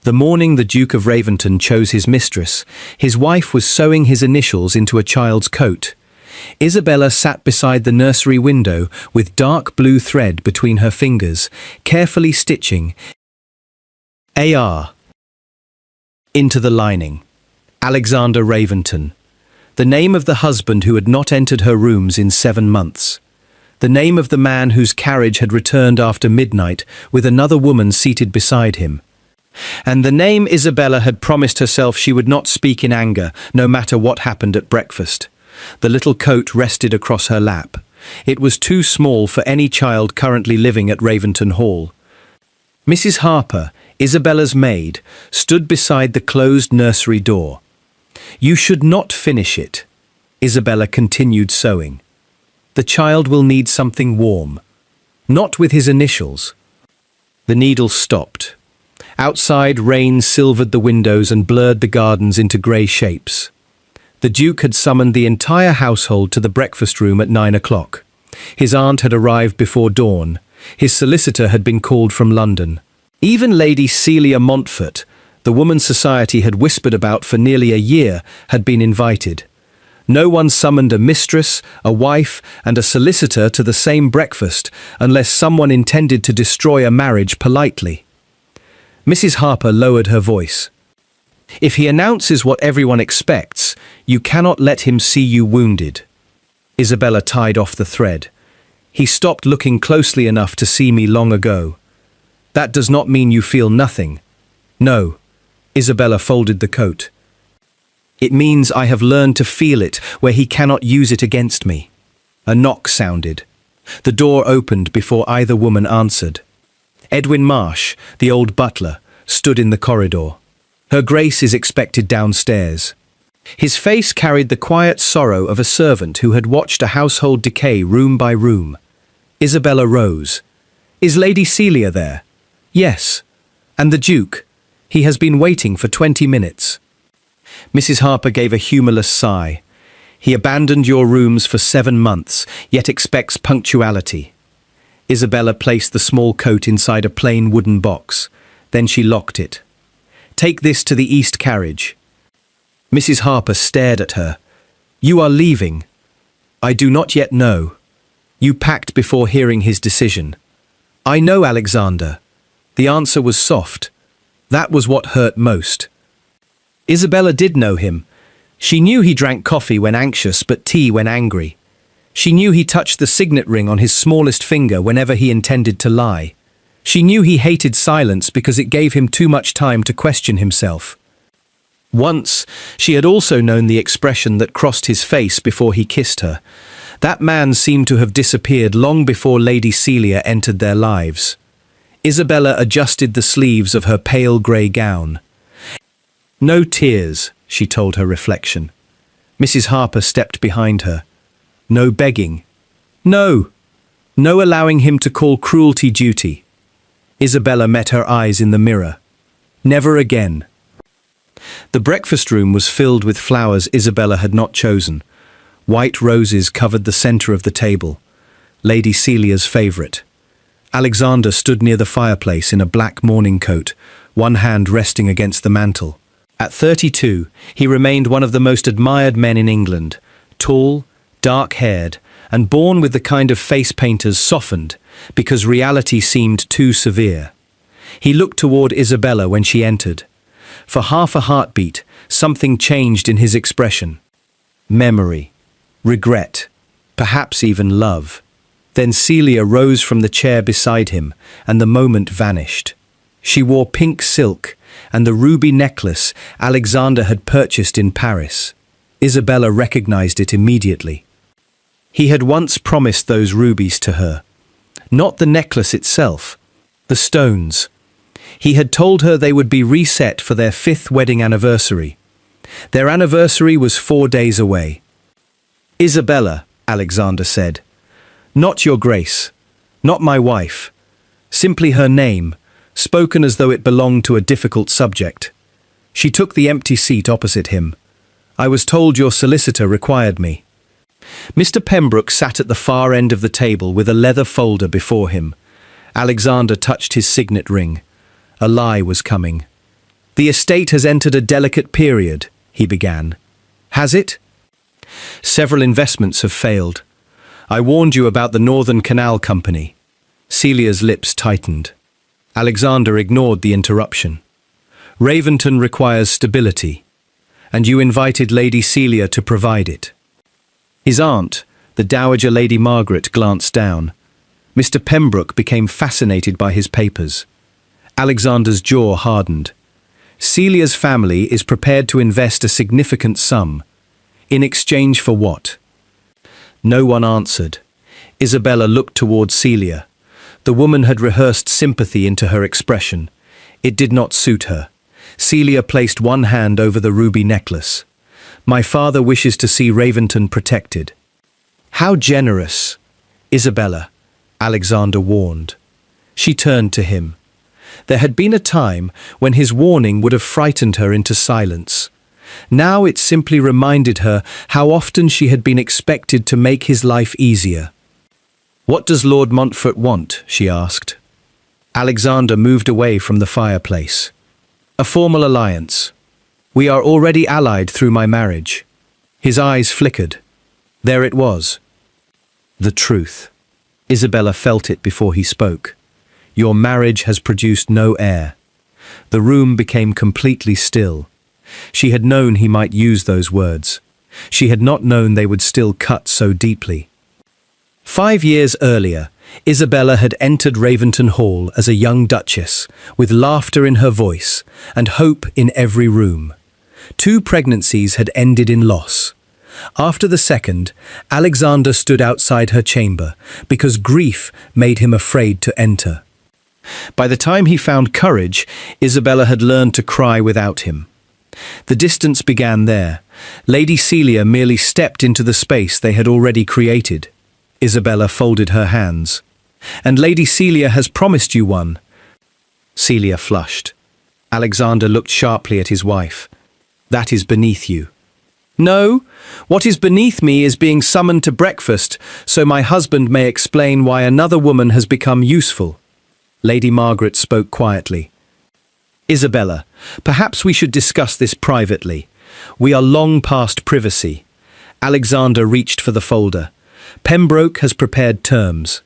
The morning the Duke of Raventon chose his mistress, his wife was sewing his initials into a child's coat. Isabella sat beside the nursery window with dark blue thread between her fingers, carefully stitching AR into the lining. Alexander Raventon. The name of the husband who had not entered her rooms in 7 months. The name of the man whose carriage had returned after midnight with another woman seated beside him. And the name Isabella had promised herself she would not speak in anger, no matter what happened at breakfast. The little coat rested across her lap. It was too small for any child currently living at Raventon Hall. Mrs. Harper, Isabella's maid, stood beside the closed nursery door. "You should not finish it," Isabella continued sewing. "The child will need something warm. Not with his initials." The needle stopped. Outside, rain silvered the windows and blurred the gardens into grey shapes. The Duke had summoned the entire household to the breakfast room at 9 o'clock. His aunt had arrived before dawn. His solicitor had been called from London. Even Lady Celia Montfort, the woman society had whispered about for nearly a year, had been invited. No one summoned a mistress, a wife, and a solicitor to the same breakfast unless someone intended to destroy a marriage politely. Mrs. Harper lowered her voice. "If he announces what everyone expects, you cannot let him see you wounded." Isabella tied off the thread. "He stopped looking closely enough to see me long ago. That does not mean you feel nothing." "No." Isabella folded the coat. "It means I have learned to feel it where he cannot use it against me." A knock sounded. The door opened before either woman answered. Edwin Marsh, the old butler, stood in the corridor. Her Grace is expected downstairs. His face carried the quiet sorrow of a servant who had watched a household decay room by room. Isabella rose. "Is Lady Celia there?" "Yes." "And the Duke?" "He has been waiting for 20 minutes." Mrs. Harper gave a humorless sigh. "He abandoned your rooms for 7 months, yet expects punctuality." Isabella placed the small coat inside a plain wooden box. Then she locked it. "Take this to the East carriage." Mrs. Harper stared at her. "You are leaving?" "I do not yet know." "You packed before hearing his decision." "I know Alexander." The answer was soft. That was what hurt most. Isabella did know him. She knew he drank coffee when anxious but tea when angry. She knew he touched the signet ring on his smallest finger whenever he intended to lie. She knew he hated silence because it gave him too much time to question himself. Once, she had also known the expression that crossed his face before he kissed her. That man seemed to have disappeared long before Lady Celia entered their lives. Isabella adjusted the sleeves of her pale grey gown. "No tears," she told her reflection. Mrs. Harper stepped behind her. "No begging. No. No allowing him to call cruelty duty." Isabella met her eyes in the mirror. Never again. The breakfast room was filled with flowers Isabella had not chosen. White roses covered the centre of the table, Lady Celia's favourite. Alexander stood near the fireplace in a black morning coat, one hand resting against the mantel. At 32, he remained one of the most admired men in England, tall, dark-haired, and born with the kind of face painters softened because reality seemed too severe. He looked toward Isabella when she entered. For half a heartbeat, something changed in his expression. Memory, regret, perhaps even love. Then Celia rose from the chair beside him, and the moment vanished. She wore pink silk and the ruby necklace Alexander had purchased in Paris. Isabella recognized it immediately. He had once promised those rubies to her. Not the necklace itself, the stones. He had told her they would be reset for their 5th wedding anniversary. Their anniversary was 4 days away. "Isabella," Alexander said. "Not your Grace, not my wife. Simply her name, spoken as though it belonged to a difficult subject." She took the empty seat opposite him. "I was told your solicitor required me." Mr. Pembroke sat at the far end of the table with a leather folder before him. Alexander touched his signet ring. A lie was coming. The estate has entered a delicate period, he began. Has it? Several investments have failed. I warned you about the Northern Canal Company. Celia's lips tightened. Alexander ignored the interruption. Raventon requires stability, and you invited Lady Celia to provide it. His aunt, the Dowager Lady Margaret, glanced down. Mr. Pembroke became fascinated by his papers. Alexander's jaw hardened. Celia's family is prepared to invest a significant sum. In exchange for what? No one answered. Isabella looked toward Celia. The woman had rehearsed sympathy into her expression. It did not suit her. Celia placed one hand over the ruby necklace. My father wishes to see Raventon protected. How generous, Isabella, Alexander warned. She turned to him. There had been a time when his warning would have frightened her into silence. Now it simply reminded her how often she had been expected to make his life easier. What does Lord Montfort want? She asked. Alexander moved away from the fireplace. A formal alliance. We are already allied through my marriage. His eyes flickered. There it was. The truth. Isabella felt it before he spoke. Your marriage has produced no heir. The room became completely still. She had known he might use those words. She had not known they would still cut so deeply. 5 years earlier, Isabella had entered Raventon Hall as a young duchess, with laughter in her voice and hope in every room. 2 pregnancies had ended in loss. After the second, Alexander stood outside her chamber because grief made him afraid to enter. By the time he found courage, Isabella had learned to cry without him. The distance began there. Lady Celia merely stepped into the space they had already created. Isabella folded her hands. And Lady Celia has promised you one. Celia flushed. Alexander looked sharply at his wife. That is beneath you. No, what is beneath me is being summoned to breakfast so my husband may explain why another woman has become useful. Lady Margaret spoke quietly. Isabella, perhaps we should discuss this privately. We are long past privacy. Alexander reached for the folder. Pembroke has prepared terms.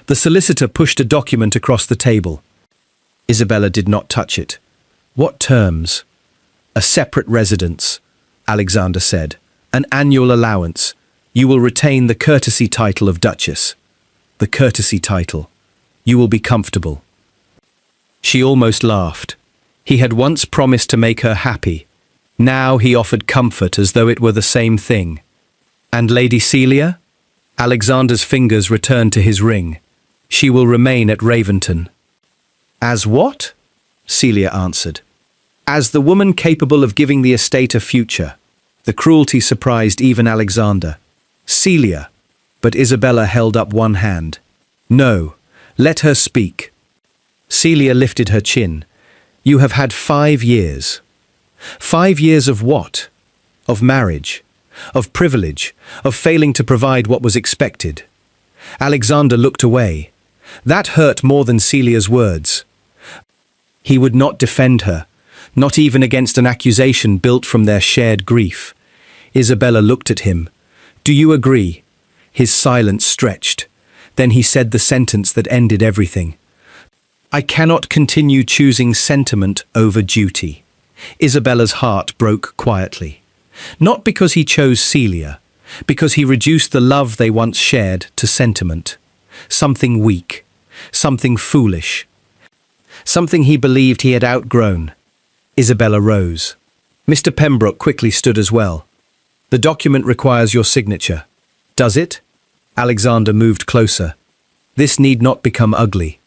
The solicitor pushed a document across the table. Isabella did not touch it. What terms? A separate residence, Alexander said. An annual allowance. You will retain the courtesy title of Duchess. The courtesy title. You will be comfortable. She almost laughed. He had once promised to make her happy. Now he offered comfort as though it were the same thing. And Lady Celia? Alexander's fingers returned to his ring. She will remain at Raventon. As what? Celia answered. As the woman capable of giving the estate a future. The cruelty surprised even Alexander. Celia. But Isabella held up one hand. No, let her speak. Celia lifted her chin. You have had 5 years. 5 years of what? Of marriage. Of privilege. Of failing to provide what was expected. Alexander looked away. That hurt more than Celia's words. He would not defend her, not even against an accusation built from their shared grief. Isabella looked at him. Do you agree? His silence stretched. Then he said the sentence that ended everything. I cannot continue choosing sentiment over duty. Isabella's heart broke quietly. Not because he chose Celia, because he reduced the love they once shared to sentiment. Something weak, something foolish, something he believed he had outgrown. Isabella rose. Mr. Pembroke quickly stood as well. The document requires your signature. Does it? Alexander moved closer. This need not become ugly.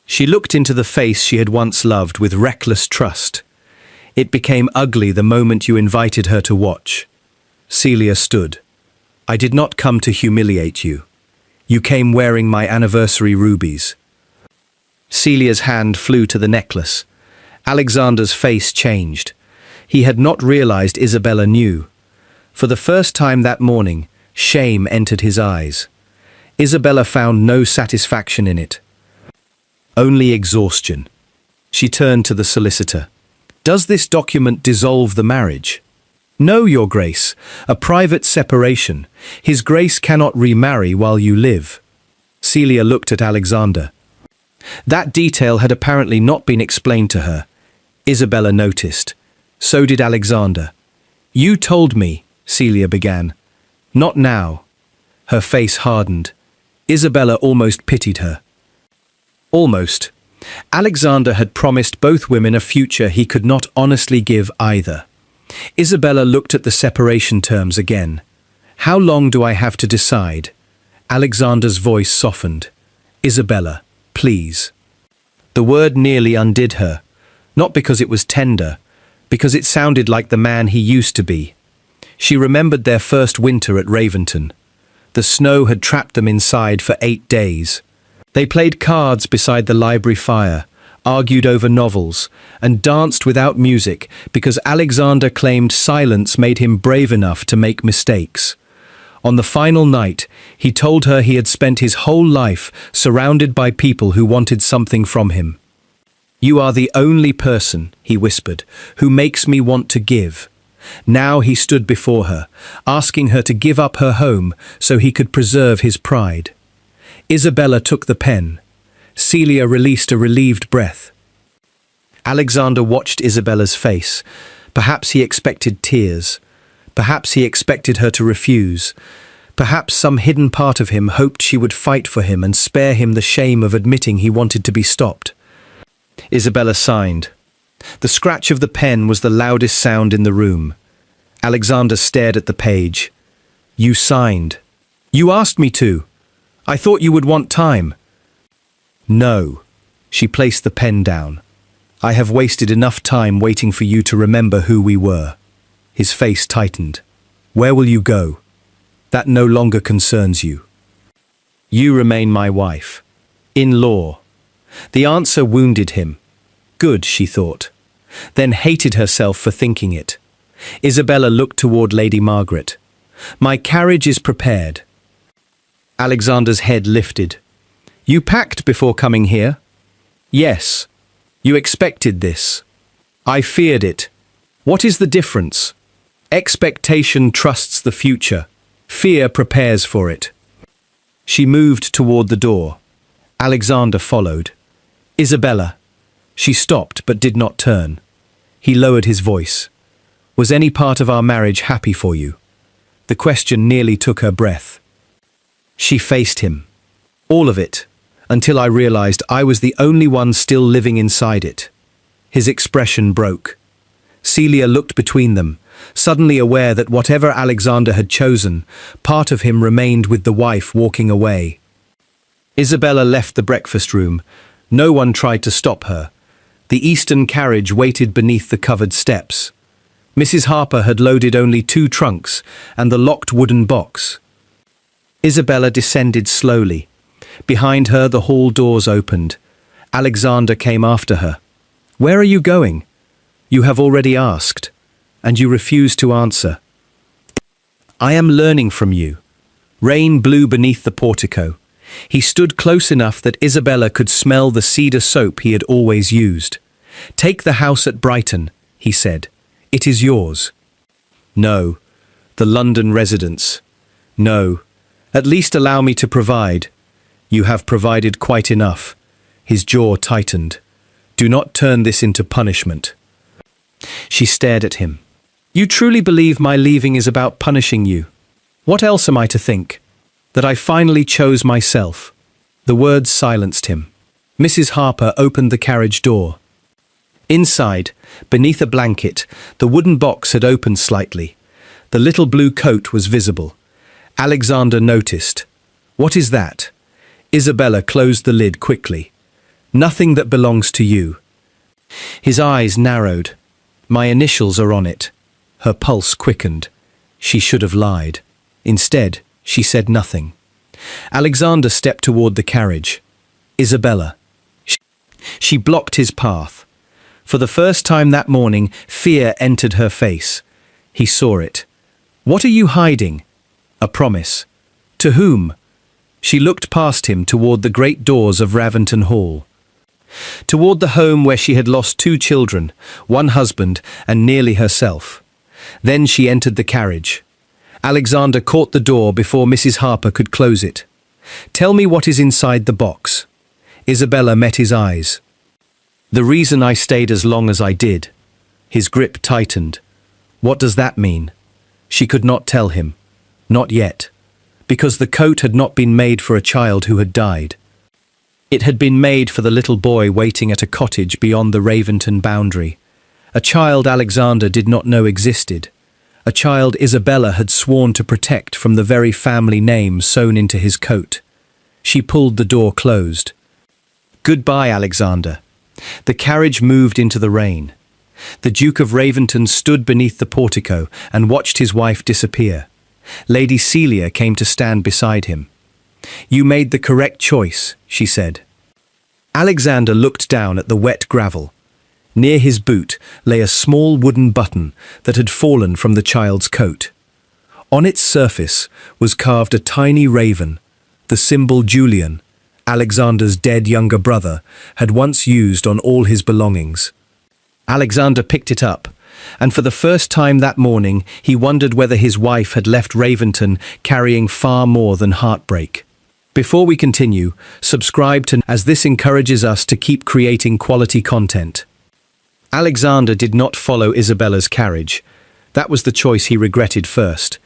She looked into the face she had once loved with reckless trust. It became ugly the moment you invited her to watch. Celia stood. I did not come to humiliate you. You came wearing my anniversary rubies. Celia's hand flew to the necklace. Alexander's face changed. He had not realized Isabella knew. For the first time that morning, shame entered his eyes. Isabella found no satisfaction in it. Only exhaustion. She turned to the solicitor. Does this document dissolve the marriage? No, Your Grace, a private separation. His Grace cannot remarry while you live. Celia looked at Alexander. That detail had apparently not been explained to her. Isabella noticed. So did Alexander. You told me, Celia began. Not now. Her face hardened. Isabella almost pitied her. Almost. Alexander had promised both women a future he could not honestly give either. Isabella looked at the separation terms again. How long do I have to decide? Alexander's voice softened. Isabella, please. The word nearly undid her, not because it was tender, because it sounded like the man he used to be. She remembered their first winter at Raventon. The snow had trapped them inside for 8 days. They played cards beside the library fire, argued over novels, and danced without music because Alexander claimed silence made him brave enough to make mistakes. On the final night, he told her he had spent his whole life surrounded by people who wanted something from him. You are the only person, he whispered, who makes me want to give. Now he stood before her, asking her to give up her home so he could preserve his pride. Isabella took the pen. Celia released a relieved breath. Alexander watched Isabella's face. Perhaps he expected tears. Perhaps he expected her to refuse. Perhaps some hidden part of him hoped she would fight for him and spare him the shame of admitting he wanted to be stopped. Isabella signed. The scratch of the pen was the loudest sound in the room. Alexander stared at the page. You signed. You asked me to. I thought you would want time. No. She placed the pen down. I have wasted enough time waiting for you to remember who we were. His face tightened. Where will you go? That no longer concerns you. You remain my wife. In law. The answer wounded him. Good, she thought. Then hated herself for thinking it. Isabella looked toward Lady Margaret. My carriage is prepared. Alexander's head lifted. You packed before coming here? Yes. You expected this. I feared it. What is the difference? Expectation trusts the future. Fear prepares for it. She moved toward the door. Alexander followed. Isabella. She stopped but did not turn. He lowered his voice. Was any part of our marriage happy for you? The question nearly took her breath. She faced him. All of it, until I realized I was the only one still living inside it. His expression broke. Celia looked between them, suddenly aware that whatever Alexander had chosen, part of him remained with the wife walking away. Isabella left the breakfast room. No one tried to stop her. The Eastern carriage waited beneath the covered steps. Mrs. Harper had loaded only 2 trunks and the locked wooden box. Isabella descended slowly. Behind her, the hall doors opened. Alexander came after her. Where are you going? You have already asked, and you refuse to answer. I am learning from you. Rain blew beneath the portico. He stood close enough that Isabella could smell the cedar soap he had always used. Take the house at Brighton, he said. It is yours. No. The London residence. No. At least allow me to provide. You have provided quite enough. His jaw tightened. Do not turn this into punishment. She stared at him. You truly believe my leaving is about punishing you? What else am I to think? That I finally chose myself. The words silenced him. Mrs. Harper opened the carriage door. Inside, beneath a blanket, the wooden box had opened slightly. The little blue coat was visible. Alexander noticed. What is that? Isabella closed the lid quickly. Nothing that belongs to you. His eyes narrowed. My initials are on it. Her pulse quickened. She should have lied. Instead, she said nothing. Alexander stepped toward the carriage. Isabella. She blocked his path. For the first time that morning, fear entered her face. He saw it. What are you hiding? A promise. To whom? She looked past him toward the great doors of Raventon Hall. toward the home where she had lost 2 children, 1 husband, and nearly herself. Then she entered the carriage. Alexander caught the door before Mrs. Harper could close it. "Tell me what is inside the box." Isabella met his eyes. "The reason I stayed as long as I did." His grip tightened. "What does that mean?" She could not tell him. Not yet. Because the coat had not been made for a child who had died. It had been made for the little boy waiting at a cottage beyond the Raventon boundary. A child Alexander did not know existed. A child Isabella had sworn to protect from the very family name sewn into his coat. She pulled the door closed. "Goodbye, Alexander." The carriage moved into the rain. The Duke of Raventon stood beneath the portico and watched his wife disappear. Lady Celia came to stand beside him. "You made the correct choice," she said. Alexander looked down at the wet gravel. Near his boot lay a small wooden button that had fallen from the child's coat. On its surface was carved a tiny raven, the symbol Julian, Alexander's dead younger brother, had once used on all his belongings. Alexander picked it up, and for the first time that morning he wondered whether his wife had left Raventon carrying far more than heartbreak. Before we continue, subscribe to as this encourages us to keep creating quality content. Alexander did not follow Isabella's carriage. That was the choice he regretted first.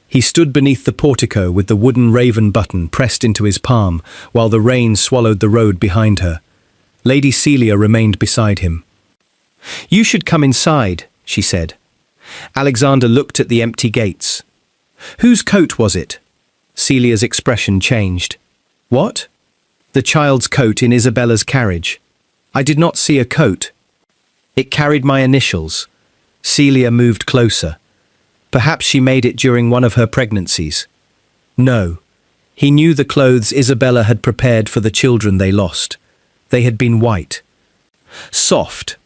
He stood beneath the portico with the wooden raven button pressed into his palm while the rain swallowed the road behind her. Lady Celia remained beside him. "You should come inside," she said. Alexander looked at the empty gates. "Whose coat was it?" Celia's expression changed. "What?" "The child's coat in Isabella's carriage." "I did not see a coat." "It carried my initials." Celia moved closer. "Perhaps she made it during one of her pregnancies." "No. He knew the clothes Isabella had prepared for the children they lost. They had been white. Soft.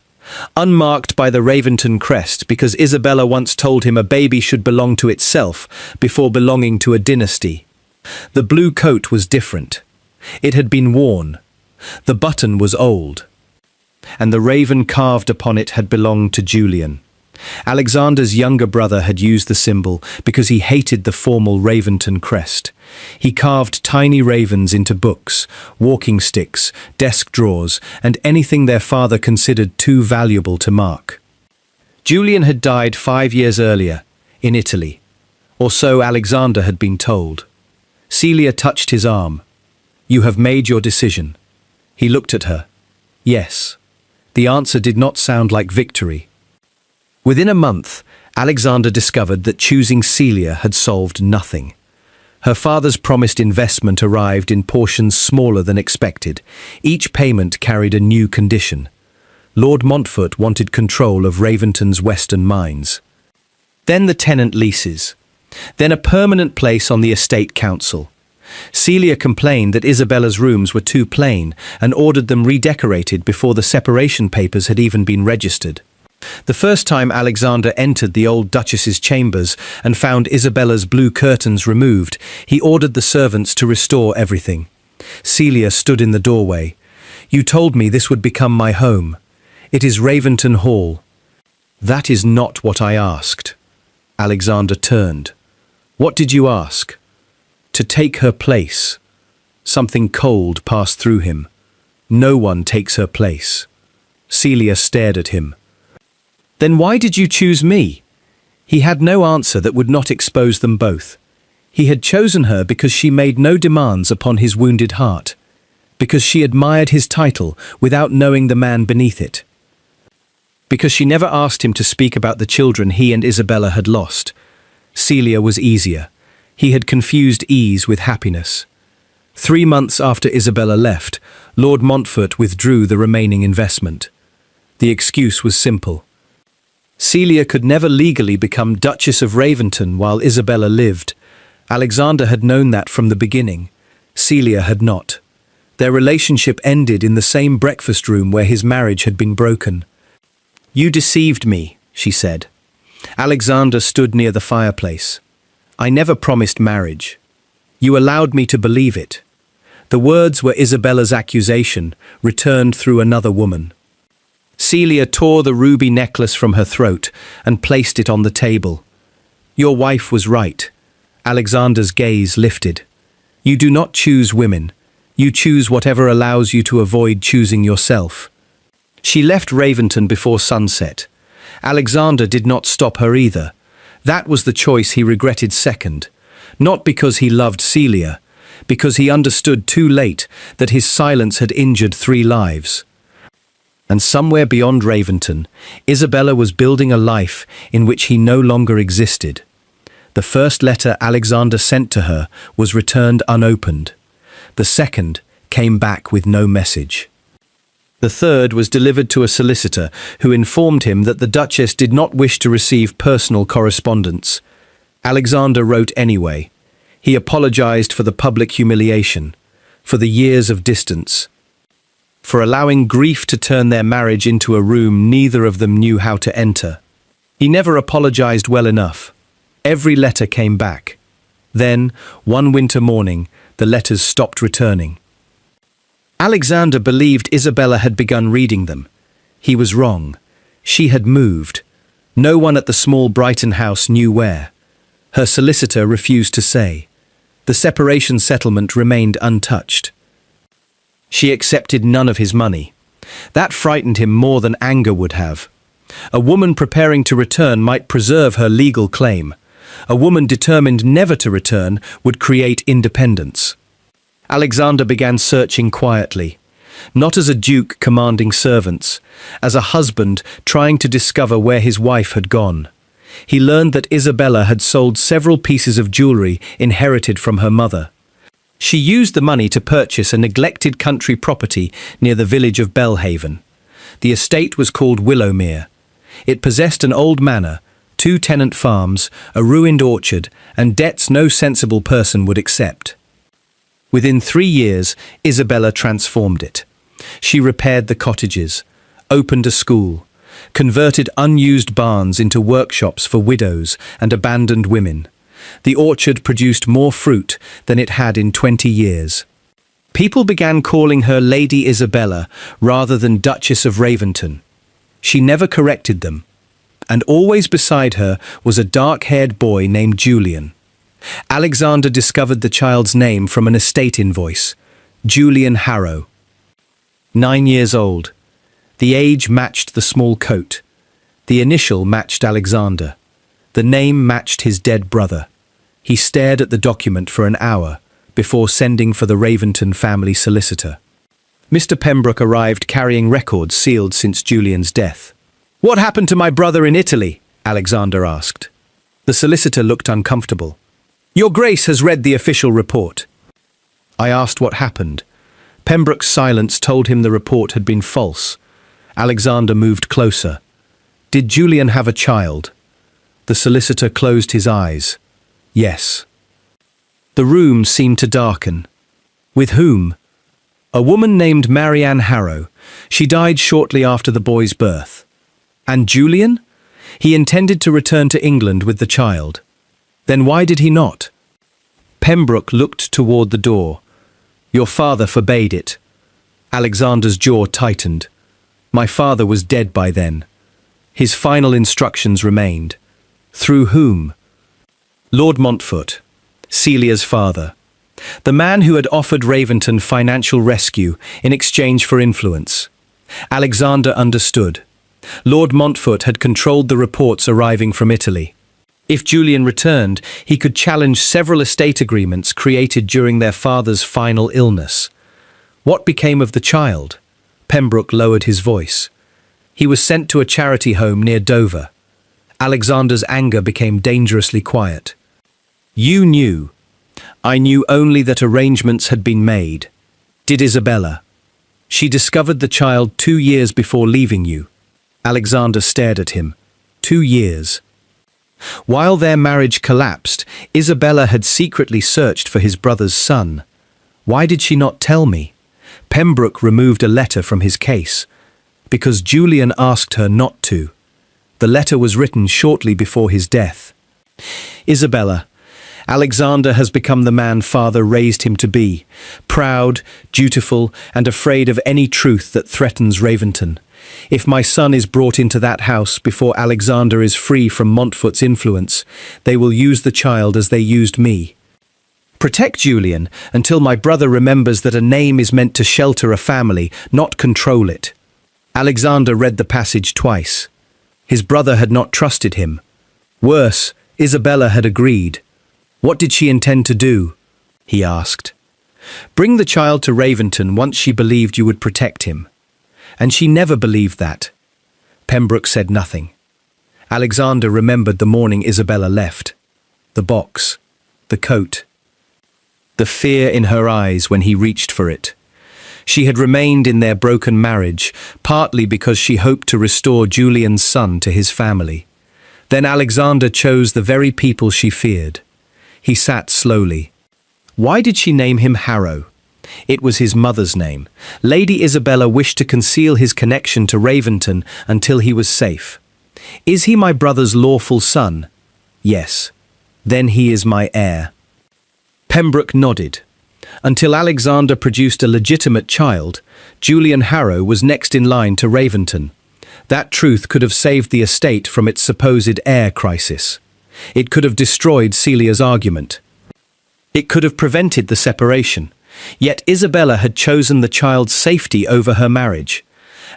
Unmarked by the Raventon crest because Isabella once told him a baby should belong to itself before belonging to a dynasty. The blue coat was different. It had been worn. The button was old. And the raven carved upon it had belonged to Julian. Alexander's younger brother had used the symbol because he hated the formal Raventon crest. He carved tiny ravens into books, walking sticks, desk drawers, and anything their father considered too valuable to mark. Julian had died 5 years earlier, in Italy. Or so Alexander had been told. Celia touched his arm. "You have made your decision." He looked at her. Yes. The answer did not sound like victory. Within a month, Alexander discovered that choosing Celia had solved nothing. Her father's promised investment arrived in portions smaller than expected. Each payment carried a new condition. Lord Montfort wanted control of Raventon's western mines. Then the tenant leases. Then a permanent place on the estate council. Celia complained that Isabella's rooms were too plain and ordered them redecorated before the separation papers had even been registered. The first time Alexander entered the old Duchess's chambers and found Isabella's blue curtains removed, he ordered the servants to restore everything. Celia stood in the doorway. "You told me this would become my home. It is Raventon Hall." "That is not what I asked." Alexander turned. "What did you ask?" "To take her place." Something cold passed through him. "No one takes her place." Celia stared at him. "Then why did you choose me?" He had no answer that would not expose them both. He had chosen her because she made no demands upon his wounded heart, because she admired his title without knowing the man beneath it, because she never asked him to speak about the children he and Isabella had lost. Celia was easier. He had confused ease with happiness. 3 months after Isabella left, Lord Montfort withdrew the remaining investment. The excuse was simple. Celia could never legally become Duchess of Raventon while Isabella lived. Alexander had known that from the beginning. Celia had not. Their relationship ended in the same breakfast room where his marriage had been broken. "You deceived me," she said. Alexander stood near the fireplace. "I never promised marriage. You allowed me to believe it. The words were Isabella's accusation, returned through another woman. Celia tore the ruby necklace from her throat and placed it on the table. Your wife was right. Alexander's gaze lifted. You do not choose women. You choose whatever allows you to avoid choosing yourself. She left Raventon before sunset. Alexander did not stop her either. That was the choice he regretted second. Not because he loved Celia, because he understood too late that his silence had injured 3 lives. And somewhere beyond Raventon, Isabella was building a life in which he no longer existed. The first letter Alexander sent to her was returned unopened. The second came back with no message. The third was delivered to a solicitor who informed him that the Duchess did not wish to receive personal correspondence. Alexander wrote anyway. He apologized for the public humiliation, for the years of distance, for allowing grief to turn their marriage into a room neither of them knew how to enter. He never apologized well enough. Every letter came back. Then, one winter morning, the letters stopped returning. Alexander believed Isabella had begun reading them. He was wrong. She had moved. No one at the small Brighton house knew where. Her solicitor refused to say. The separation settlement remained untouched. She accepted none of his money. That frightened him more than anger would have. A woman preparing to return might preserve her legal claim. A woman determined never to return would create independence. Alexander began searching quietly, not as a duke commanding servants, as a husband trying to discover where his wife had gone. He learned that Isabella had sold several pieces of jewelry inherited from her mother. She used the money to purchase a neglected country property near the village of Belhaven. The estate was called Willowmere. It possessed an old manor, 2 tenant farms, a ruined orchard, and debts no sensible person would accept. Within 3 years, Isabella transformed it. She repaired the cottages, opened a school, converted unused barns into workshops for widows and abandoned women. The orchard produced more fruit than it had in 20 years. People began calling her Lady Isabella rather than Duchess of Raventon. She never corrected them, and always beside her was a dark-haired boy named Julian. Alexander discovered the child's name from an estate invoice, Julian Harrow. 9 years old. The age matched the small coat. The initial matched Alexander. The name matched his dead brother. He stared at the document for an hour before sending for the Raventon family solicitor. Mr. Pembroke arrived carrying records sealed since Julian's death. "What happened to my brother in Italy?" Alexander asked. The solicitor looked uncomfortable. "Your Grace has read the official report." I asked what happened. Pembroke's silence told him the report had been false. Alexander moved closer. "Did Julian have a child?" The solicitor closed his eyes. "Yes." The room seemed to darken. "With whom?" "A woman named Marianne Harrow. She died shortly after the boy's birth." "And Julian?" "He intended to return to England with the child." "Then why did he not?" Pembroke looked toward the door. "Your father forbade it." Alexander's jaw tightened. "My father was dead by then." His final instructions remained. "Through whom?" "Lord Montfort, Celia's father. The man who had offered Raventon financial rescue in exchange for influence." Alexander understood. Lord Montfort had controlled the reports arriving from Italy. If Julian returned, he could challenge several estate agreements created during their father's final illness. What became of the child? Pembroke lowered his voice. He was sent to a charity home near Dover. Alexander's anger became dangerously quiet. "You knew." "I knew only that arrangements had been made." "Did Isabella?" "She discovered the child 2 years before leaving you." Alexander stared at him. 2 years. While their marriage collapsed, Isabella had secretly searched for his brother's son. Why did she not tell me? Pembroke removed a letter from his case. Because Julian asked her not to. The letter was written shortly before his death. "Isabella, Alexander has become the man father raised him to be, proud, dutiful, and afraid of any truth that threatens Raventon. If my son is brought into that house before Alexander is free from Montfort's influence, they will use the child as they used me. Protect Julian until my brother remembers that a name is meant to shelter a family, not control it. Alexander read the passage twice. His brother had not trusted him. Worse, Isabella had agreed. What did she intend to do? He asked. Bring the child to Raventon once she believed you would protect him. And she never believed that. Pembroke said nothing. Alexander remembered the morning Isabella left. The box. The coat. The fear in her eyes when he reached for it. She had remained in their broken marriage, partly because she hoped to restore Julian's son to his family. Then Alexander chose the very people she feared. He sat slowly. Why did she name him Harrow? It was his mother's name. Lady Isabella wished to conceal his connection to Raventon until he was safe. Is he my brother's lawful son? Yes. Then he is my heir. Pembroke nodded. Until Alexander produced a legitimate child, Julian Harrow was next in line to Raventon. That truth could have saved the estate from its supposed heir crisis. It could have destroyed Celia's argument. It could have prevented the separation. Yet Isabella had chosen the child's safety over her marriage.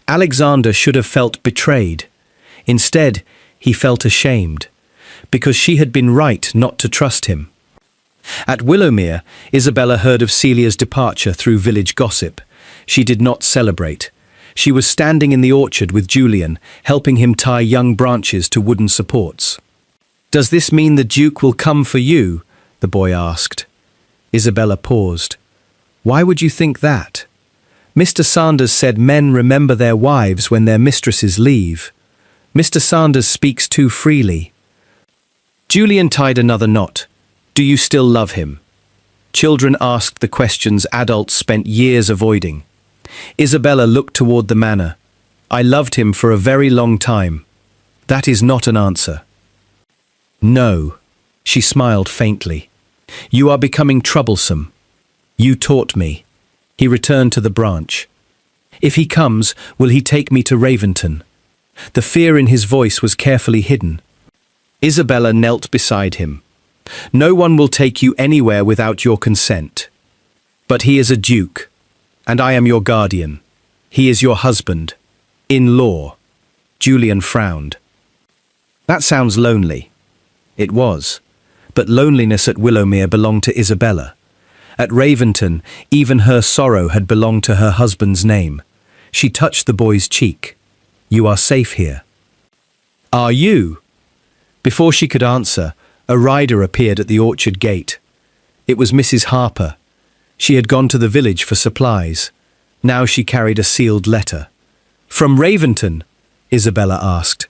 Alexander should have felt betrayed. Instead, he felt ashamed, because she had been right not to trust him. At Willowmere, Isabella heard of Celia's departure through village gossip. She did not celebrate. She was standing in the orchard with Julian, helping him tie young branches to wooden supports. "Does this mean the Duke will come for you?" the boy asked. Isabella paused. "Why would you think that? Mr. Sanders said men remember their wives when their mistresses leave. Mr. Sanders speaks too freely." Julian tied another knot. "Do you still love him?" Children asked the questions adults spent years avoiding. Isabella looked toward the manor. "I loved him for a very long time. That is not an answer." "No." She smiled faintly. "You are becoming troublesome. You taught me." He returned to the branch. "If he comes, will he take me to Raventon?" The fear in his voice was carefully hidden. Isabella knelt beside him. "No one will take you anywhere without your consent. But he is a duke, and I am your guardian. He is your husband. In law." Julian frowned. "That sounds lonely." It was. But loneliness at Willowmere belonged to Isabella. At Raventon, even her sorrow had belonged to her husband's name. She touched the boy's cheek. "You are safe here." "Are you?" Before she could answer, a rider appeared at the orchard gate. It was Mrs. Harper. She had gone to the village for supplies. Now she carried a sealed letter. "From Raventon?" Isabella asked.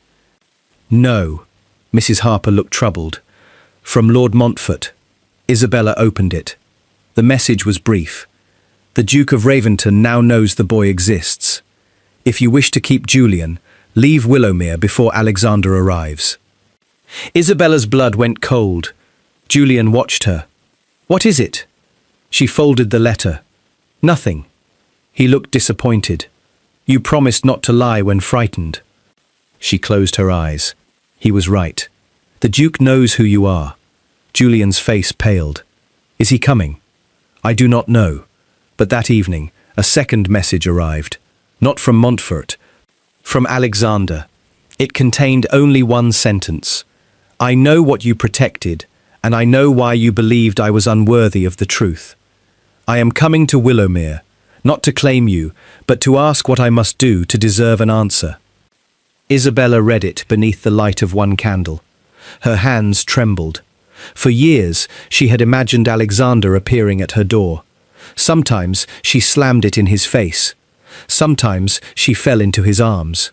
"No." Mrs. Harper looked troubled. "From Lord Montfort." Isabella opened it. The message was brief. "The Duke of Raventon now knows the boy exists. If you wish to keep Julian, leave Willowmere before Alexander arrives." Isabella's blood went cold. Julian watched her. "What is it?" She folded the letter. "Nothing." He looked disappointed. "You promised not to lie when frightened." She closed her eyes. He was right. "The Duke knows who you are." Julian's face paled. "Is he coming?" "I do not know." But that evening, a second message arrived. Not from Montfort. From Alexander. It contained only one sentence. "I know what you protected, and I know why you believed I was unworthy of the truth. I am coming to Willowmere, not to claim you, but to ask what I must do to deserve an answer." Isabella read it beneath the light of one candle. Her hands trembled. For years, she had imagined Alexander appearing at her door. Sometimes she slammed it in his face. Sometimes she fell into his arms.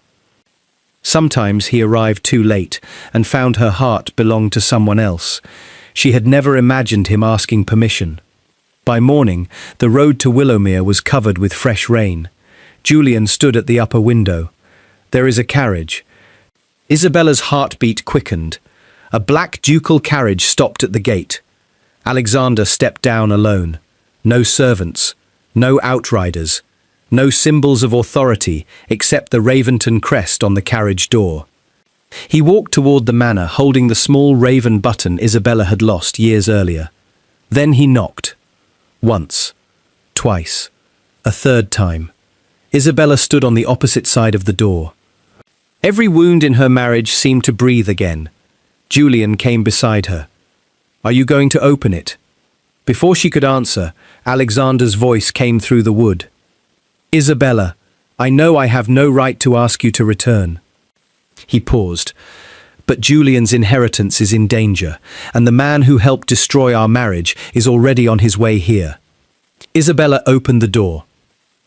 Sometimes he arrived too late and found her heart belonged to someone else. She had never imagined him asking permission. By morning, the road to Willowmere was covered with fresh rain. Julian stood at the upper window. "There is a carriage." Isabella's heartbeat quickened. A black ducal carriage stopped at the gate. Alexander stepped down alone. No servants, no outriders, no symbols of authority except the Raventon crest on the carriage door. He walked toward the manor holding the small raven button Isabella had lost years earlier. Then he knocked. Once, twice, a third time. Isabella stood on the opposite side of the door. Every wound in her marriage seemed to breathe again. Julian came beside her. "Are you going to open it?" Before she could answer, Alexander's voice came through the wood. "Isabella, I know I have no right to ask you to return." He paused. "But Julian's inheritance is in danger, and the man who helped destroy our marriage is already on his way here." Isabella opened the door.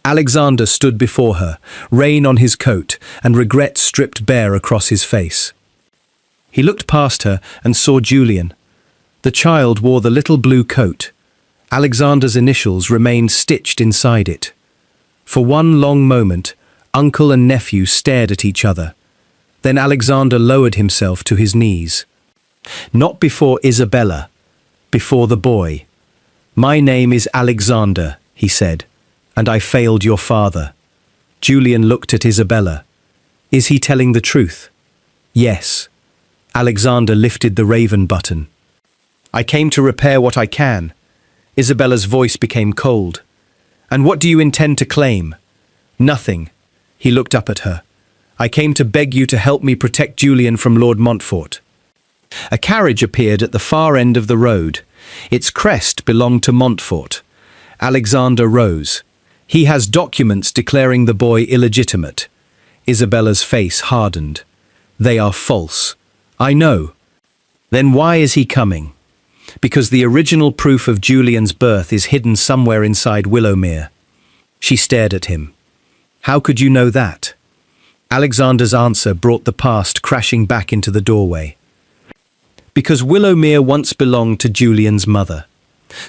Alexander stood before her, rain on his coat and regret stripped bare across his face. He looked past her and saw Julian. The child wore the little blue coat. Alexander's initials remained stitched inside it. For one long moment, uncle and nephew stared at each other. Then Alexander lowered himself to his knees. "Not before Isabella, before the boy. My name is Alexander," he said, "and I failed your father." Julian looked at Isabella. "Is he telling the truth?" "Yes." Alexander lifted the raven button. "I came to repair what I can." Isabella's voice became cold. "And what do you intend to claim?" "Nothing." He looked up at her. "I came to beg you to help me protect Julian from Lord Montfort." A carriage appeared at the far end of the road. Its crest belonged to Montfort. Alexander rose. "He has documents declaring the boy illegitimate." Isabella's face hardened. "They are false." "I know." "Then why is he coming?" "Because the original proof of Julian's birth is hidden somewhere inside Willowmere." She stared at him. "How could you know that?" Alexander's answer brought the past crashing back into the doorway. "Because Willowmere once belonged to Julian's mother.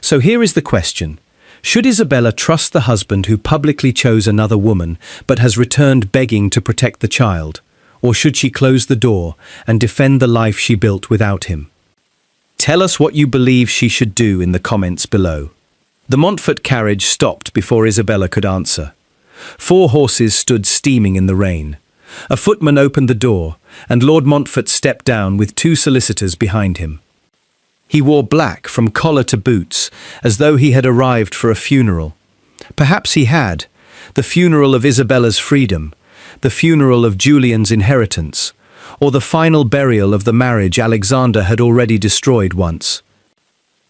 So here is the question. Should Isabella trust the husband who publicly chose another woman but has returned begging to protect the child? Or should she close the door and defend the life she built without him? Tell us what you believe she should do in the comments below. The Montfort carriage stopped before Isabella could answer. 4 horses stood steaming in the rain. A footman opened the door, and Lord Montfort stepped down with 2 solicitors behind him. He wore black from collar to boots, as though he had arrived for a funeral. Perhaps he had. The funeral of Isabella's freedom, the funeral of Julian's inheritance, or the final burial of the marriage Alexander had already destroyed once.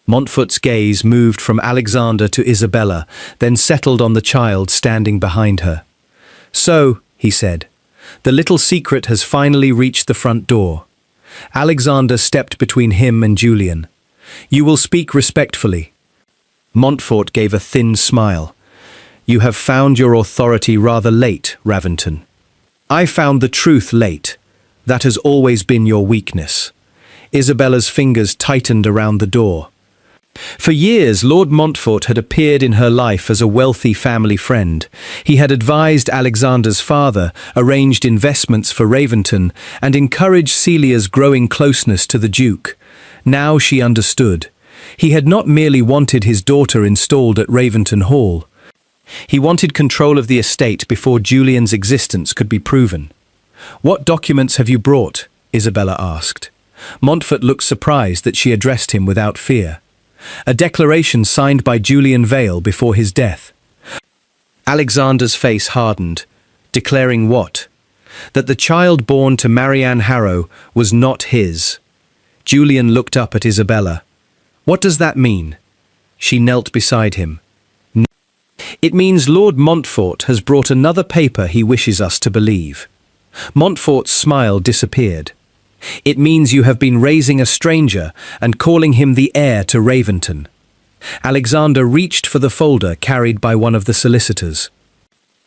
Montfort's gaze moved from Alexander to Isabella, then settled on the child standing behind her. "So," he said, "the little secret has finally reached the front door." Alexander stepped between him and Julian. "You will speak respectfully." Montfort gave a thin smile. "You have found your authority rather late, Raventon." "I found the truth late. That has always been your weakness." Isabella's fingers tightened around the door. For years, Lord Montfort had appeared in her life as a wealthy family friend. He had advised Alexander's father, arranged investments for Raventon, and encouraged Celia's growing closeness to the Duke. Now she understood. He had not merely wanted his daughter installed at Raventon Hall. He wanted control of the estate before Julian's existence could be proven. "What documents have you brought?" Isabella asked. Montfort looked surprised that she addressed him without fear. "A declaration signed by Julian Vale before his death." Alexander's face hardened. "Declaring what?" "That the child born to Marianne Harrow was not his." Julian looked up at Isabella. "What does that mean?" She knelt beside him. "It means Lord Montfort has brought another paper he wishes us to believe." Montfort's smile disappeared. "It means you have been raising a stranger and calling him the heir to Raventon." Alexander reached for the folder carried by one of the solicitors.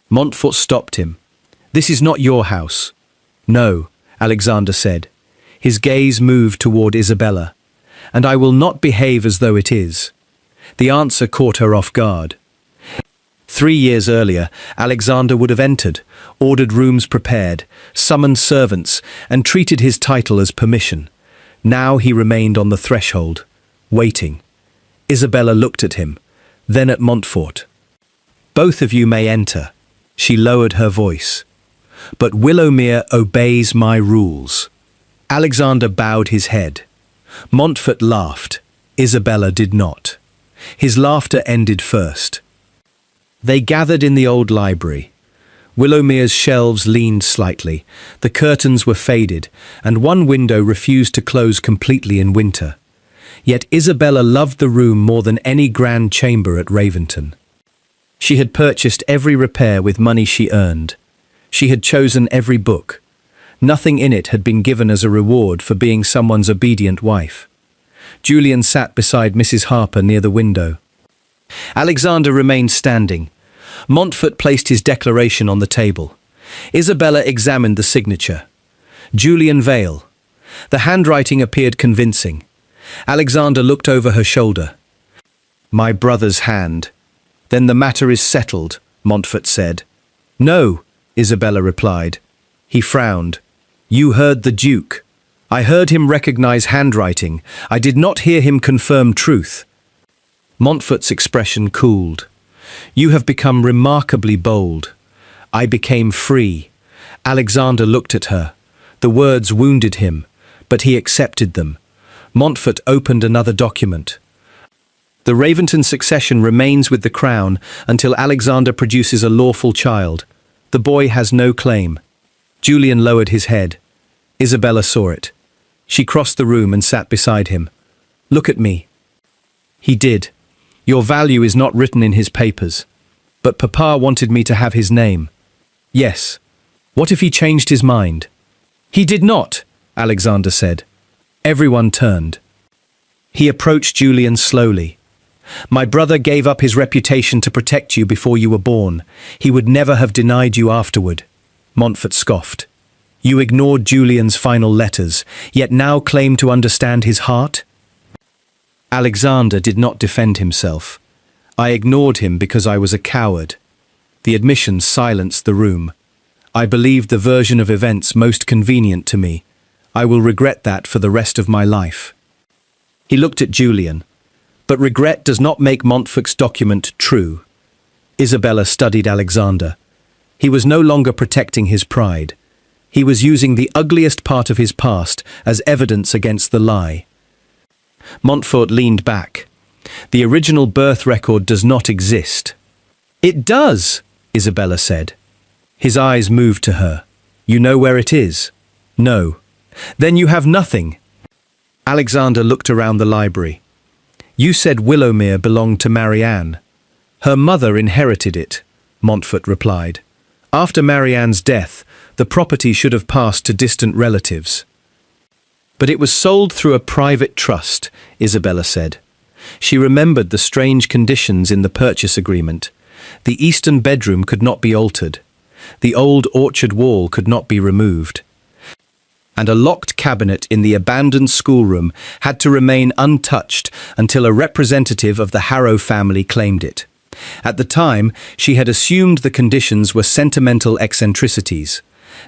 Montfort stopped him. "This is not your house." "No," Alexander said. His gaze moved toward Isabella. "And I will not behave as though it is." The answer caught her off guard. 3 years earlier, Alexander would have entered, ordered rooms prepared, summoned servants, and treated his title as permission. Now he remained on the threshold, waiting. Isabella looked at him, then at Montfort. "Both of you may enter." She lowered her voice. "But Willowmere obeys my rules." Alexander bowed his head. Montfort laughed. Isabella did not. His laughter ended first. They gathered in the old library. Willowmere's shelves leaned slightly, the curtains were faded, and one window refused to close completely in winter. Yet Isabella loved the room more than any grand chamber at Raventon. She had purchased every repair with money she earned. She had chosen every book. Nothing in it had been given as a reward for being someone's obedient wife. Julian sat beside Mrs. Harper near the window. Alexander remained standing. Montfort placed his declaration on the table. Isabella examined the signature. Julian Vale. The handwriting appeared convincing. Alexander looked over her shoulder. "My brother's hand. Then the matter is settled," Montfort said. "No," Isabella replied. He frowned. "You heard the Duke. I heard him recognize handwriting. I did not hear him confirm truth." Montfort's expression cooled. "You have become remarkably bold." "I became free." Alexander looked at her. The words wounded him, but he accepted them. Montfort opened another document. "The Raventon succession remains with the crown until Alexander produces a lawful child. The boy has no claim." Julian lowered his head. Isabella saw it. She crossed the room and sat beside him. "Look at me." He did. "Your value is not written in his papers. But Papa wanted me to have his name." "Yes. What if he changed his mind?" "He did not," Alexander said. Everyone turned. He approached Julian slowly. "My brother gave up his reputation to protect you before you were born. He would never have denied you afterward." Montfort scoffed. "You ignored Julian's final letters, yet now claim to understand his heart?" Alexander did not defend himself. "I ignored him because I was a coward." The admission silenced the room. "I believed the version of events most convenient to me. I will regret that for the rest of my life." He looked at Julian. "But regret does not make Montfort's document true." Isabella studied Alexander. He was no longer protecting his pride. He was using the ugliest part of his past as evidence against the lie. Montfort leaned back. "The original birth record does not exist." "It does," Isabella said. His eyes moved to her. "You know where it is?" "No." "Then you have nothing." Alexander looked around the library. "You said Willowmere belonged to Marianne." "Her mother inherited it," Montfort replied. "After Marianne's death, the property should have passed to distant relatives." "But it was sold through a private trust," Isabella said. She remembered the strange conditions in the purchase agreement. The eastern bedroom could not be altered. The old orchard wall could not be removed. And a locked cabinet in the abandoned schoolroom had to remain untouched until a representative of the Harrow family claimed it. At the time, she had assumed the conditions were sentimental eccentricities.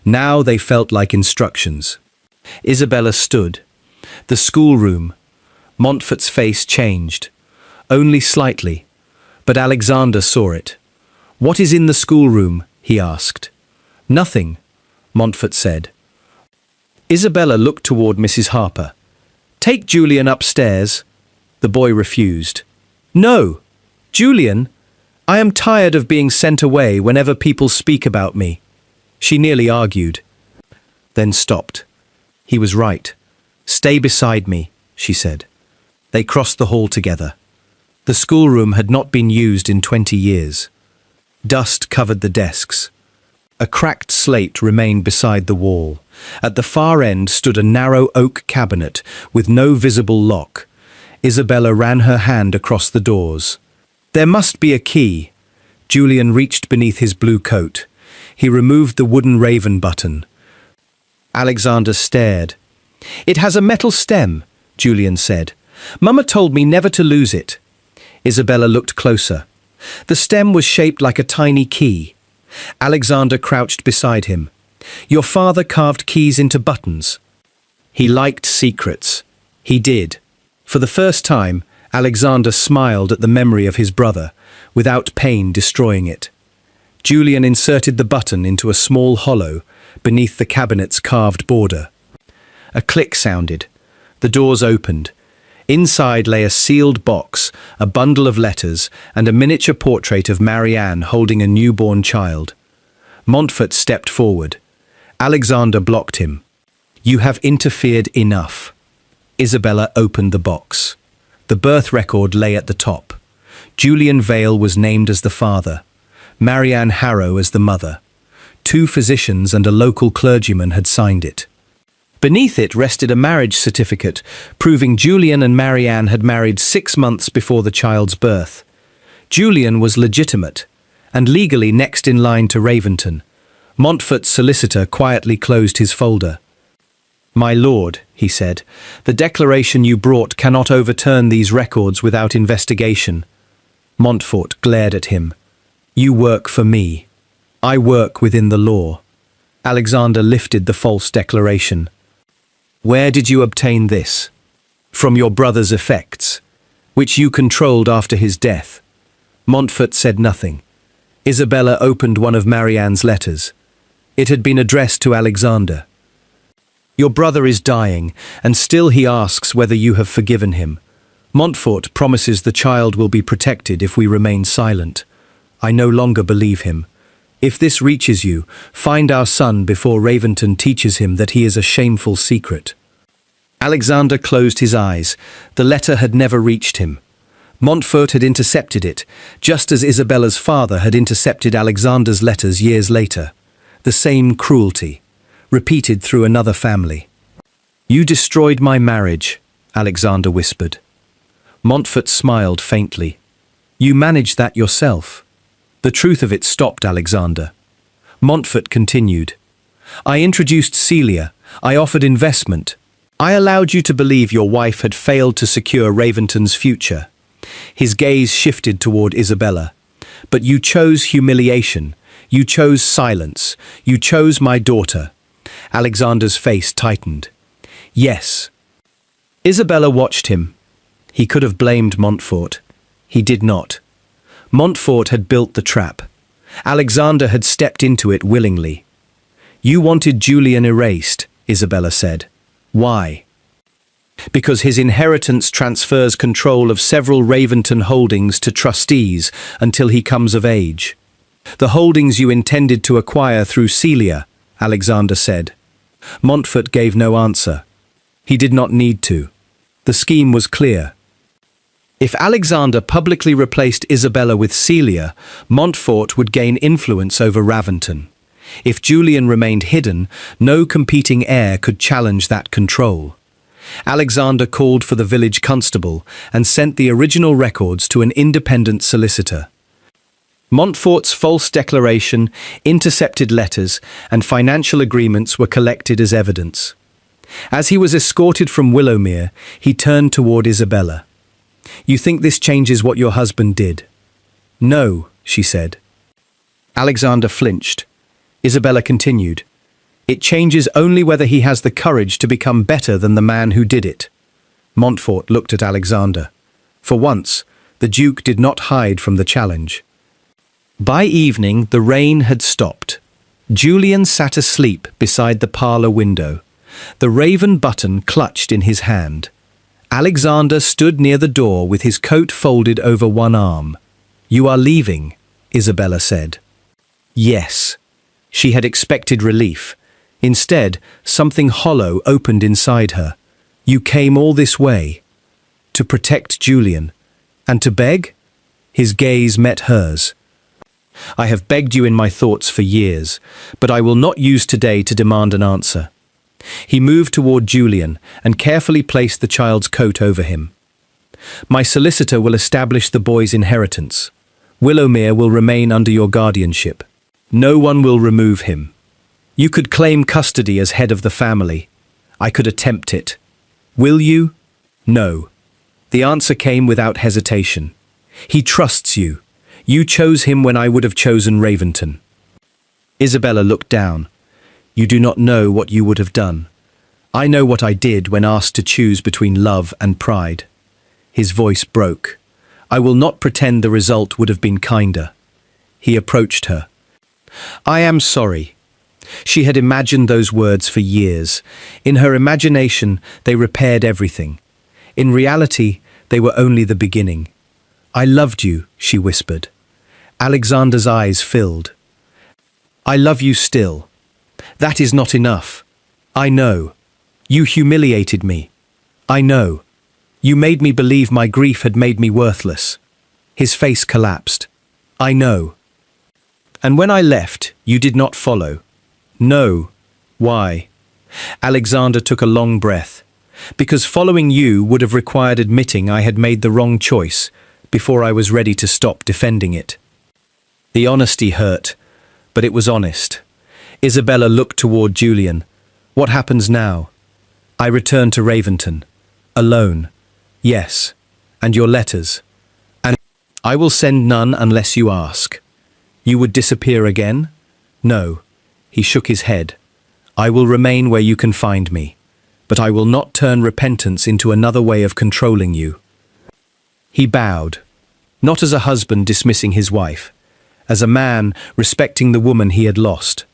Now they felt like instructions. Isabella stood. The schoolroom. Montfort's face changed. Only slightly. But Alexander saw it. "What is in the schoolroom?" he asked. "Nothing," Montfort said. Isabella looked toward Mrs. Harper. "Take Julian upstairs." The boy refused. "No, Julian, I am tired of being sent away whenever people speak about me." She nearly argued, then stopped. He was right. "Stay beside me," she said. They crossed the hall together. The schoolroom had not been used in 20 years. Dust covered the desks. A cracked slate remained beside the wall. At the far end stood a narrow oak cabinet with no visible lock. Isabella ran her hand across the doors. "There must be a key." Julian reached beneath his blue coat. He removed the wooden raven button. Alexander stared. "It has a metal stem," Julian said. "Mama told me never to lose it." Isabella looked closer. The stem was shaped like a tiny key. Alexander crouched beside him. "Your father carved keys into buttons." He liked secrets. He did. For the first time, Alexander smiled at the memory of his brother, without pain destroying it. Julian inserted the button into a small hollow beneath the cabinet's carved border. A click sounded. The doors opened. Inside lay a sealed box, a bundle of letters, and a miniature portrait of Marianne holding a newborn child. Montfort stepped forward. Alexander blocked him. "You have interfered enough." Isabella opened the box. The birth record lay at the top. Julian Vale was named as the father, Marianne Harrow as the mother. 2 physicians and a local clergyman had signed it. Beneath it rested a marriage certificate, proving Julian and Marianne had married 6 months before the child's birth. Julian was legitimate, and legally next in line to Raventon. Montfort's solicitor quietly closed his folder. "My lord," he said, "the declaration you brought cannot overturn these records without investigation." Montfort glared at him. "You work for me. I work within the law." Alexander lifted the false declaration. "Where did you obtain this?" "From your brother's effects, which you controlled after his death." Montfort said nothing. Isabella opened one of Marianne's letters. It had been addressed to Alexander. "Your brother is dying, and still he asks whether you have forgiven him. Montfort promises the child will be protected if we remain silent. I no longer believe him. If this reaches you, find our son before Raventon teaches him that he is a shameful secret." Alexander closed his eyes. The letter had never reached him. Montfort had intercepted it, just as Isabella's father had intercepted Alexander's letters years later. The same cruelty, repeated through another family. "You destroyed my marriage," Alexander whispered. Montfort smiled faintly. "You managed that yourself." The truth of it stopped Alexander. Montfort continued. "I introduced Celia. I offered investment. I allowed you to believe your wife had failed to secure Raventon's future." His gaze shifted toward Isabella. "But you chose humiliation. You chose silence. You chose my daughter." Alexander's face tightened. "Yes." Isabella watched him. He could have blamed Montfort. He did not. Montfort had built the trap. Alexander had stepped into it willingly. "You wanted Julian erased," Isabella said. "Why?" "Because his inheritance transfers control of several Raventon holdings to trustees until he comes of age. The holdings you intended to acquire through Celia," Alexander said. Montfort gave no answer. He did not need to. The scheme was clear. If Alexander publicly replaced Isabella with Celia, Montfort would gain influence over Raventon. If Julian remained hidden, no competing heir could challenge that control. Alexander called for the village constable and sent the original records to an independent solicitor. Montfort's false declaration, intercepted letters, and financial agreements were collected as evidence. As he was escorted from Willowmere, he turned toward Isabella. "You think this changes what your husband did?" "No," she said. Alexander flinched. Isabella continued. "It changes only whether he has the courage to become better than the man who did it." Montfort looked at Alexander. For once, the Duke did not hide from the challenge. By evening, the rain had stopped. Julian sat asleep beside the parlour window, the raven button clutched in his hand. Alexander stood near the door with his coat folded over one arm. "You are leaving," Isabella said. Yes. She had expected relief. Instead, something hollow opened inside her. "You came all this way to protect Julian and to beg?" His gaze met hers. "I have begged you in my thoughts for years, but I will not use today to demand an answer." He moved toward Julian and carefully placed the child's coat over him. "My solicitor will establish the boy's inheritance. Willowmere will remain under your guardianship. No one will remove him. You could claim custody as head of the family. I could attempt it. Will you?" "No." The answer came without hesitation. "He trusts you. You chose him when I would have chosen Raventon." Isabella looked down. "You do not know what you would have done. I know what I did when asked to choose between love and pride." His voice broke. I will not pretend the result would have been kinder. He approached her. I am sorry. She had imagined those words for years. In her imagination, they repaired everything. In reality, they were only the beginning. I loved you, she whispered. Alexander's eyes filled. I love you still. That is not enough. I know. You humiliated me. I know. You made me believe my grief had made me worthless. His face collapsed. I know. And when I left, you did not follow. No. Why? Alexander took a long breath. Because following you would have required admitting I had made the wrong choice before I was ready to stop defending it. The honesty hurt, but it was honest. Isabella looked toward Julian. What happens now? I return to Raventon. Alone. Yes. And your letters. And I will send none unless you ask. You would disappear again? No. He shook his head. I will remain where you can find me, but I will not turn repentance into another way of controlling you. He bowed, not as a husband dismissing his wife, as a man respecting the woman he had lost.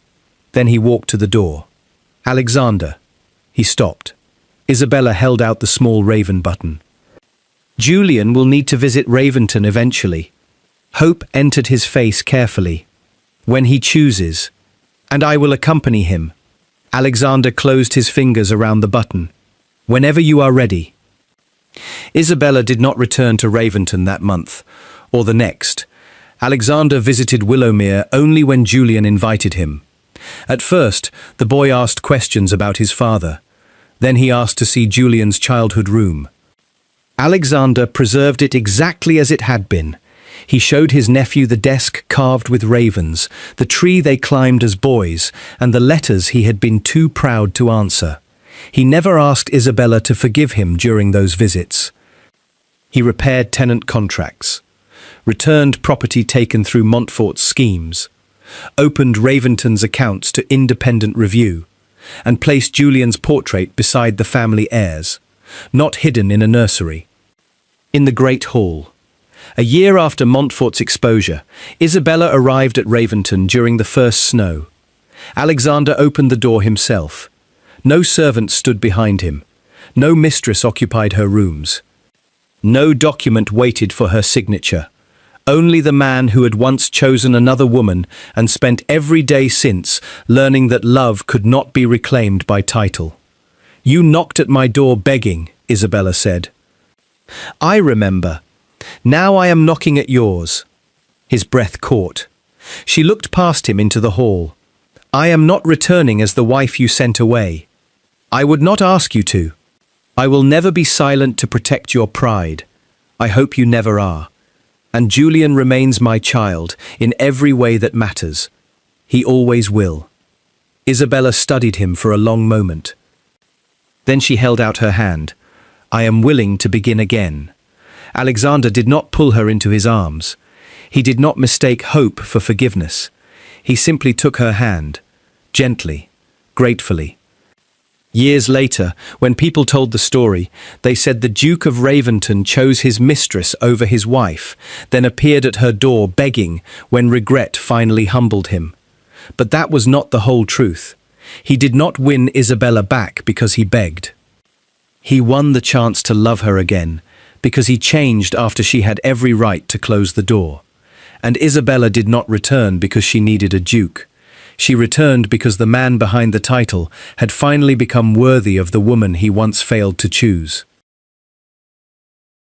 Then he walked to the door. Alexander. He stopped. Isabella held out the small raven button. Julian will need to visit Raventon eventually. Hope entered his face carefully. When he chooses. And I will accompany him. Alexander closed his fingers around the button. Whenever you are ready. Isabella did not return to Raventon that month, or the next. Alexander visited Willowmere only when Julian invited him. At first, the boy asked questions about his father. Then he asked to see Julian's childhood room. Alexander preserved it exactly as it had been. He showed his nephew the desk carved with ravens, the tree they climbed as boys, and the letters he had been too proud to answer. He never asked Isabella to forgive him during those visits. He repaired tenant contracts, returned property taken through Montfort's schemes, opened Raventon's accounts to independent review, and placed Julian's portrait beside the family heirs, not hidden in a nursery. In the Great Hall. A year after Montfort's exposure, Isabella arrived at Raventon during the first snow. Alexander opened the door himself. No servant stood behind him. No mistress occupied her rooms. No document waited for her signature. Only the man who had once chosen another woman and spent every day since learning that love could not be reclaimed by title. You knocked at my door begging, Isabella said. I remember. Now I am knocking at yours. His breath caught. She looked past him into the hall. I am not returning as the wife you sent away. I would not ask you to. I will never be silent to protect your pride. I hope you never are. And Julian remains my child in every way that matters. He always will. Isabella studied him for a long moment. Then she held out her hand. I am willing to begin again. Alexander did not pull her into his arms. He did not mistake hope for forgiveness. He simply took her hand, gently, gratefully. Years later, when people told the story, they said the Duke of Raventon chose his mistress over his wife, then appeared at her door begging when regret finally humbled him. But that was not the whole truth. He did not win Isabella back because he begged. He won the chance to love her again, because he changed after she had every right to close the door. And Isabella did not return because she needed a duke. She returned because the man behind the title had finally become worthy of the woman he once failed to choose.